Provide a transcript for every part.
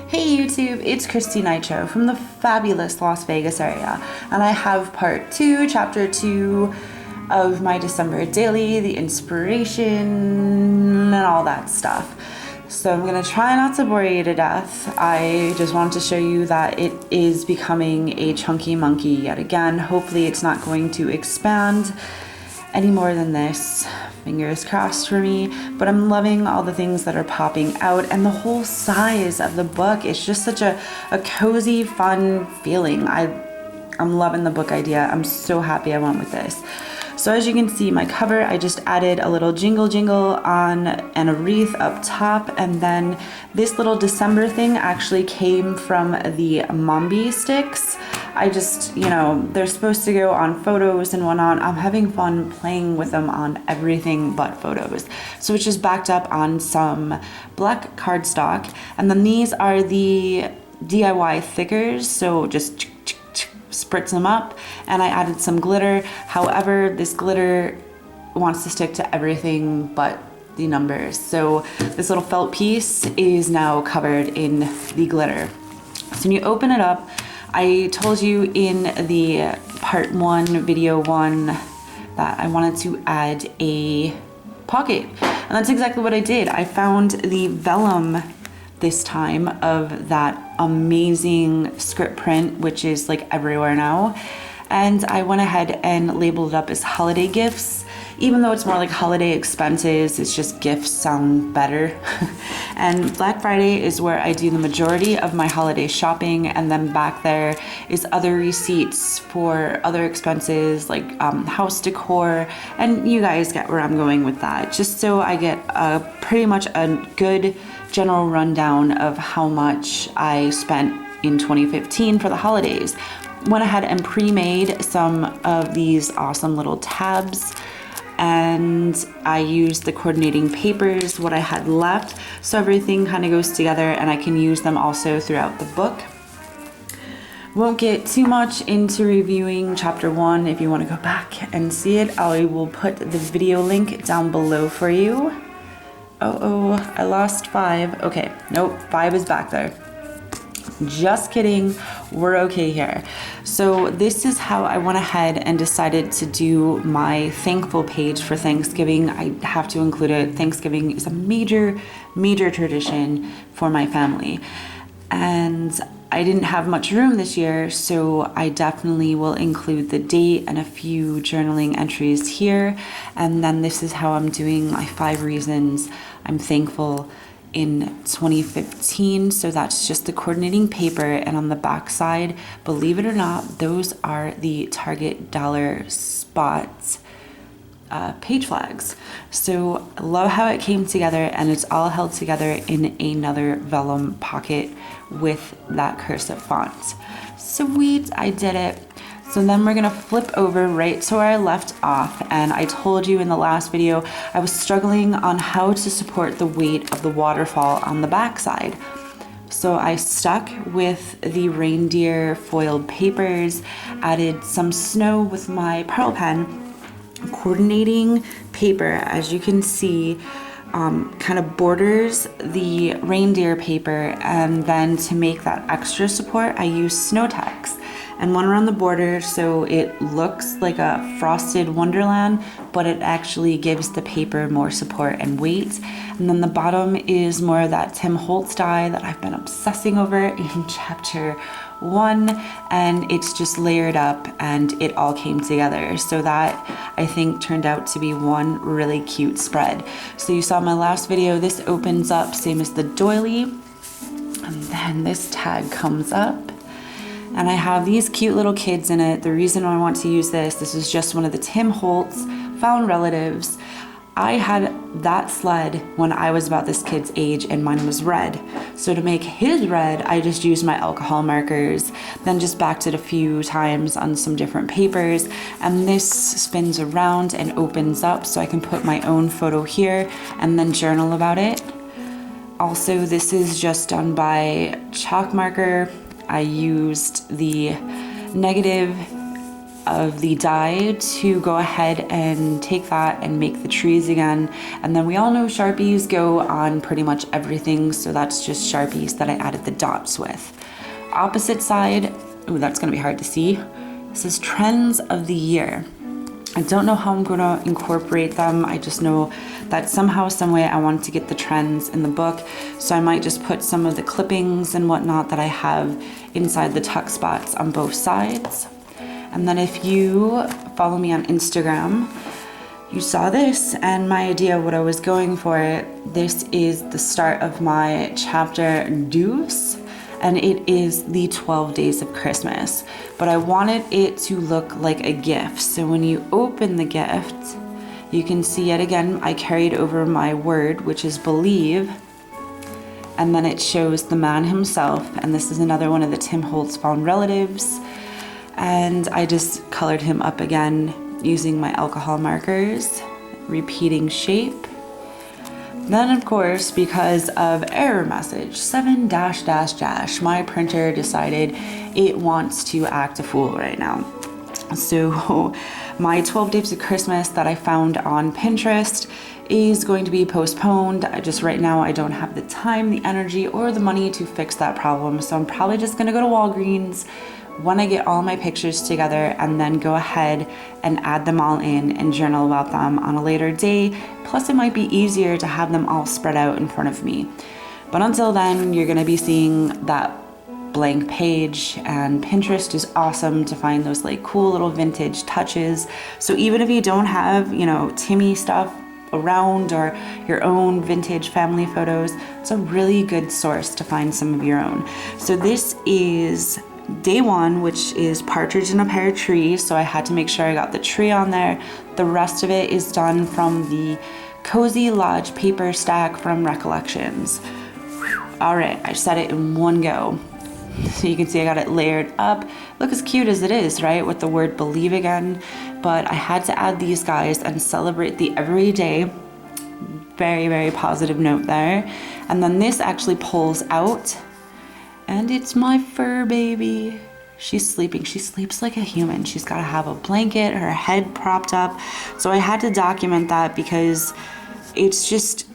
Hey YouTube, it's Christy Nitro from the fabulous Las Vegas area, and I have part 2, chapter 2 of my December daily, the inspiration and all that stuff. So I'm gonna try not to bore you to death. I just wanted to show you that it is becoming a chunky monkey yet again. Hopefully it's not going to expand any more than this. Fingers crossed for me, but I'm loving all the things that are popping out, and the whole size of the book is just such a cozy, fun feeling. I'm loving the book idea. I'm so happy I went with this. So as you can see, my cover, I just added a little jingle on and a wreath up top, and then this little December thing actually came from the Mombi sticks. I just, they're supposed to go on photos and whatnot. I'm having fun playing with them on everything but photos. So it's just backed up on some black cardstock, and then these are the DIY thickers, so just spritz them up, and I added some glitter. However, this glitter wants to stick to everything but the numbers. So this little felt piece is now covered in the glitter. So when you open it up, I told you in the part 1, video 1, that I wanted to add a pocket, and that's exactly what I did. I found the vellum this time of that amazing script print, which is like everywhere now, and I went ahead and labeled it up as holiday gifts. Even though it's more like holiday expenses, it's just gifts sound better. And Black Friday is where I do the majority of my holiday shopping, and then back there is other receipts for other expenses like house decor, and you guys get where I'm going with that, just so I get pretty much a good general rundown of how much I spent in 2015 for the holidays. Went ahead and pre-made some of these awesome little tabs, and I used the coordinating papers, what I had left, so everything kind of goes together and I can use them also throughout the book. Won't get too much into reviewing chapter 1. If you want to go back and see it, I will put the video link down below for you. Oh, I lost 5. Okay, nope, 5 is back there. Just kidding, we're okay here. So this is how I went ahead and decided to do my thankful page for Thanksgiving. I have to include it. Thanksgiving is a major tradition for my family, and I didn't have much room this year, so I definitely will include the date and a few journaling entries here. And then this is how I'm doing my 5 reasons I'm thankful in 2015. So that's just the coordinating paper, and on the back side, believe it or not, those are the Target dollar spots page flags. So I love how it came together, and it's all held together in another vellum pocket with that cursive font. Sweet, I did it. So then we're gonna flip over right to where I left off, and I told you in the last video I was struggling on how to support the weight of the waterfall on the back side. So I stuck with the reindeer foiled papers, added some snow with my pearl pen, coordinating paper, as you can see, kind of borders the reindeer paper, and then to make that extra support I use snow text and one around the border, so it looks like a frosted wonderland, but it actually gives the paper more support and weight. And then the bottom is more of that Tim Holtz die that I've been obsessing over in chapter 1, and it's just layered up and it all came together. So that, I think, turned out to be one really cute spread. So you saw my last video, this opens up same as the doily, and then this tag comes up, and I have these cute little kids in it. The reason I want to use this is just one of the Tim Holtz found relatives. I had that sled when I was about this kid's age, and mine was red. So to make his red, I just used my alcohol markers, then just backed it a few times on some different papers, and this spins around and opens up so I can put my own photo here and then journal about it. Also, this is just done by chalk marker. I used the negative of the die to go ahead and take that and make the trees again. And then we all know Sharpies go on pretty much everything, so that's just Sharpies that I added the dots with. Opposite side, ooh, that's gonna be hard to see. This is Trends of the Year. I don't know how I'm gonna incorporate them. I just know that somehow, some way I want to get the trends in the book. So I might just put some of the clippings and whatnot that I have inside the tuck spots on both sides. And then if you follow me on Instagram, you saw this and my idea of what I was going for. This is the start of my chapter deuce, and it is the 12 days of Christmas. But I wanted it to look like a gift. So when you open the gift, you can see yet again, I carried over my word, which is believe. And then it shows the man himself. And this is another one of the Tim Holtz Found Relatives. And I just colored him up again using my alcohol markers, repeating shape. Then of course, because of error message 7 dash dash dash, my printer decided it wants to act a fool right now. So my 12 days of Christmas that I found on Pinterest is going to be postponed. Just right now, I don't have the time, the energy, or the money to fix that problem. So I'm probably just gonna go to Walgreens when I get all my pictures together and then go ahead and add them all in and journal about them on a later day. Plus it might be easier to have them all spread out in front of me. But until then, you're gonna be seeing that blank page, and Pinterest is awesome to find those like cool little vintage touches. So even if you don't have, you know, Timmy stuff around or your own vintage family photos, it's a really good source to find some of your own. So this is day one, which is Partridge in a Pear Tree. So I had to make sure I got the tree on there. The rest of it is done from the Cozy Lodge paper stack from Recollections. Whew. All right, I said it in one go. So you can see I got it layered up. Look as cute as it is, right? With the word believe again. But I had to add these guys and celebrate the everyday. Very, very positive note there. And then this actually pulls out. And it's my fur baby. She's sleeping. She sleeps like a human. She's got to have a blanket, her head propped up. So I had to document that because it's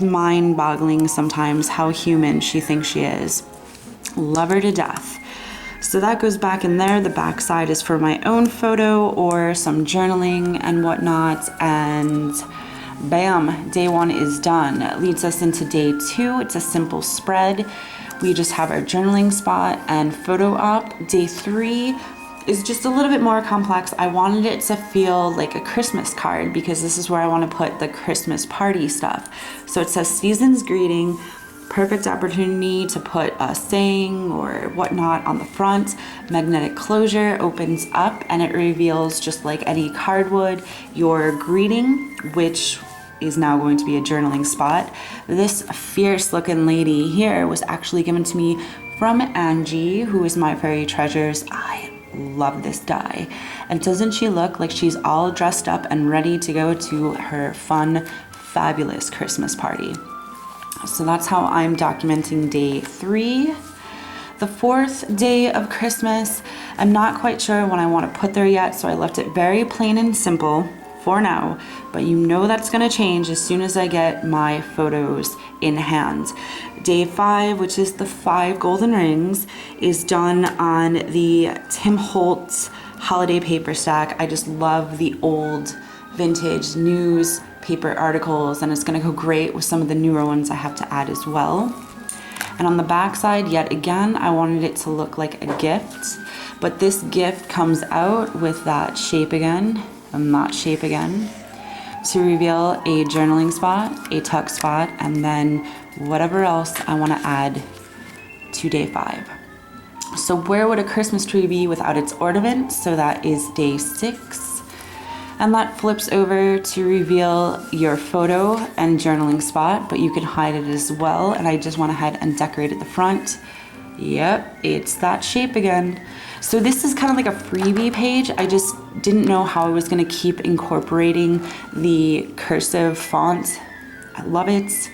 mind-boggling sometimes how human she thinks she is. Love her to death. So that goes back in there. The back side is for my own photo or some journaling and whatnot. And bam, day one is done. It leads us into day two. It's a simple spread. We just have our journaling spot and photo op. Day three is just a little bit more complex. I wanted it to feel like a Christmas card because this is where I want to put the Christmas party stuff. So it says season's greeting, perfect opportunity to put a saying or whatnot on the front. Magnetic closure opens up and it reveals, just like any card would, your greeting, which is now going to be a journaling spot. This fierce looking lady here was actually given to me from Angie, who is my fairy treasures. I love this die. And doesn't she look like she's all dressed up and ready to go to her fun, fabulous Christmas party? So that's how I'm documenting day three. The fourth day of Christmas, I'm not quite sure what I want to put there yet, so I left it very plain and simple for now, but you know that's gonna change as soon as I get my photos in hand. Day five, which is the 5 golden rings, is done on the Tim Holtz holiday paper stack. I just love the old vintage newspaper articles, and it's gonna go great with some of the newer ones I have to add as well. And on the back side, yet again, I wanted it to look like a gift, but this gift comes out with that shape again, and that shape again, to reveal a journaling spot, a tuck spot, and then whatever else I want to add to day 5. So where would a Christmas tree be without its ornament? So that is day 6. And that flips over to reveal your photo and journaling spot, but you can hide it as well. And I just went ahead and decorated the front. Yep, it's that shape again. So this is kind of like a freebie page. I just didn't know how I was gonna keep incorporating the cursive font. I love it.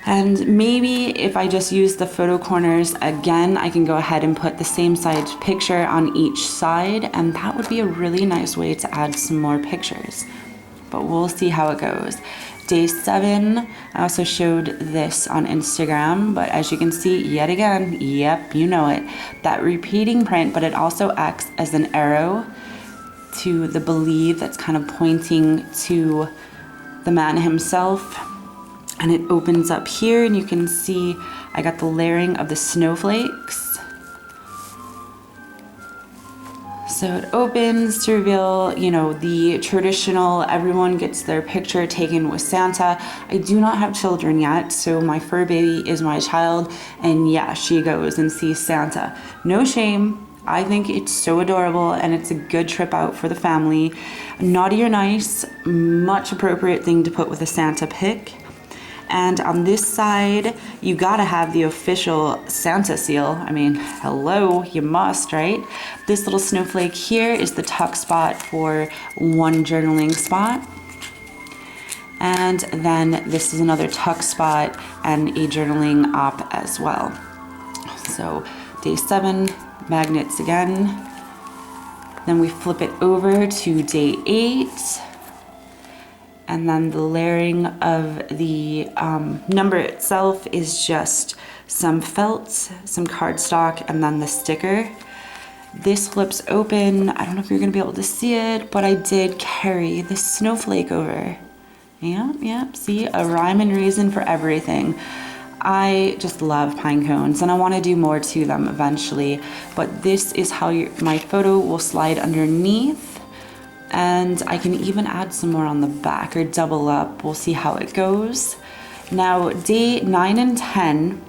And maybe if I just use the photo corners again, I can go ahead and put the same size picture on each side, and that would be a really nice way to add some more pictures. But we'll see how it goes. Day 7, I also showed this on Instagram, but as you can see, yet again, yep, you know it, that repeating print, but it also acts as an arrow to the believe that's kind of pointing to the man himself. And it opens up here, and you can see I got the layering of the snowflakes. So it opens to reveal, you know, the traditional, everyone gets their picture taken with Santa. I do not have children yet, so my fur baby is my child, and yeah, she goes and sees Santa. No shame. I think it's so adorable, and it's a good trip out for the family. Naughty or nice, much appropriate thing to put with a Santa pic. And on this side, you gotta have the official Santa seal. I mean, hello, you must, right? This little snowflake here is the tuck spot for one journaling spot. And then this is another tuck spot and a journaling op as well. So day 7, magnets again. Then we flip it over to day 8. And then the layering of the number itself is just some felt, some cardstock, and then the sticker. This flips open. I don't know if you're gonna be able to see it, but I did carry the snowflake over. Yeah, see, a rhyme and reason for everything. I just love pine cones, and I wanna do more to them eventually, but this is how my photo will slide underneath. And I can even add some more on the back or double up. We'll see how it goes. Now, day 9 and 10,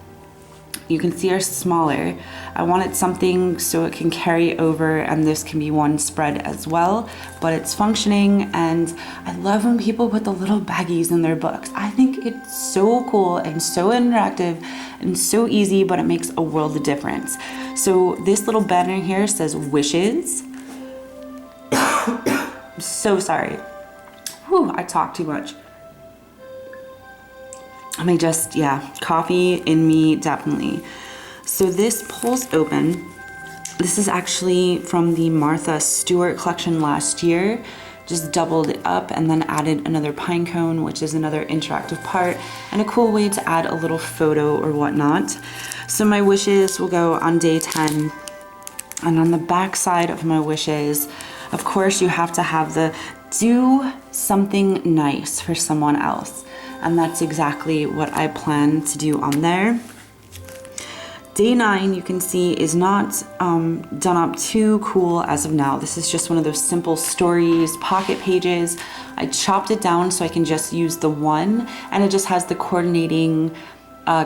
you can see are smaller. I wanted something so it can carry over, and this can be one spread as well, but it's functioning. And I love when people put the little baggies in their books. I think it's so cool and so interactive and so easy, but it makes a world of difference. So this little banner here says wishes. I'm so sorry. Whew, I talk too much. I mean, coffee in me, definitely. So this pulls open. This is actually from the Martha Stewart collection last year. Just doubled it up and then added another pine cone, which is another interactive part and a cool way to add a little photo or whatnot. So my wishes will go on day 10. And on the back side of my wishes, of course, you have to have the do something nice for someone else. And that's exactly what I plan to do on there. Day 9, you can see, is not done up too cool as of now. This is just one of those simple stories, pocket pages. I chopped it down so I can just use the one, and it just has the coordinating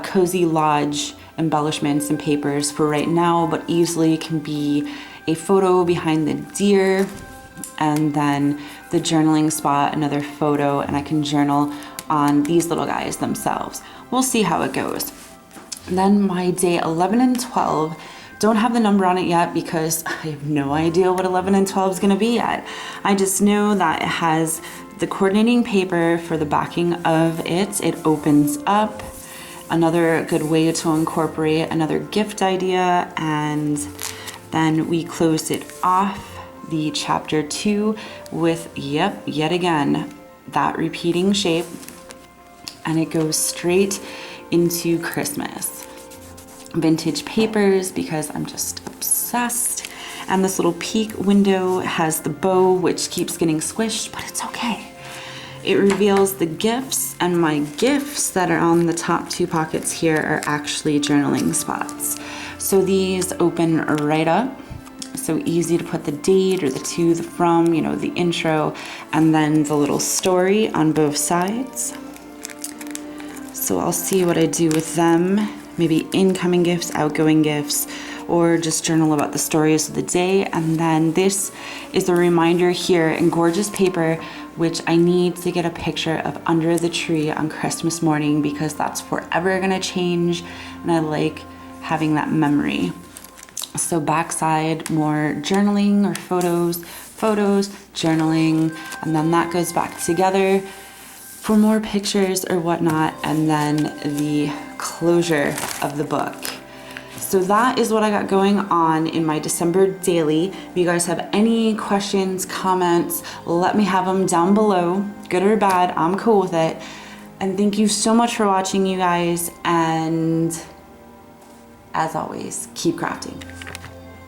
Cozy Lodge embellishments and papers for right now, but easily can be a photo behind the deer, and then the journaling spot, another photo, and I can journal on these little guys themselves. We'll see how it goes. Then my day 11 and 12, don't have the number on it yet because I have no idea what 11 and 12 is gonna be yet. I just know that it has the coordinating paper for the backing of it. It opens up. Another good way to incorporate another gift idea, and then we close it off, the chapter 2, with, yet again, that repeating shape, and it goes straight into Christmas. Vintage papers, because I'm just obsessed. And this little peek window has the bow, which keeps getting squished, but it's okay. It reveals the gifts, and my gifts that are on the top 2 pockets here are actually journaling spots. So these open right up. So easy to put the date or the to, the from, you know, the intro, and then the little story on both sides. So I'll see what I do with them. Maybe incoming gifts, outgoing gifts, or just journal about the stories of the day. And then this is a reminder here in gorgeous paper, which I need to get a picture of under the tree on Christmas morning, because that's forever gonna change, and I like having that memory. So backside, more journaling or photos, journaling, and then that goes back together for more pictures or whatnot, and then the closure of the book. So that is what I got going on in my December daily. If you guys have any questions, comments, let me have them down below. Good or bad, I'm cool with it. And thank you so much for watching, you guys. And as always, keep crafting.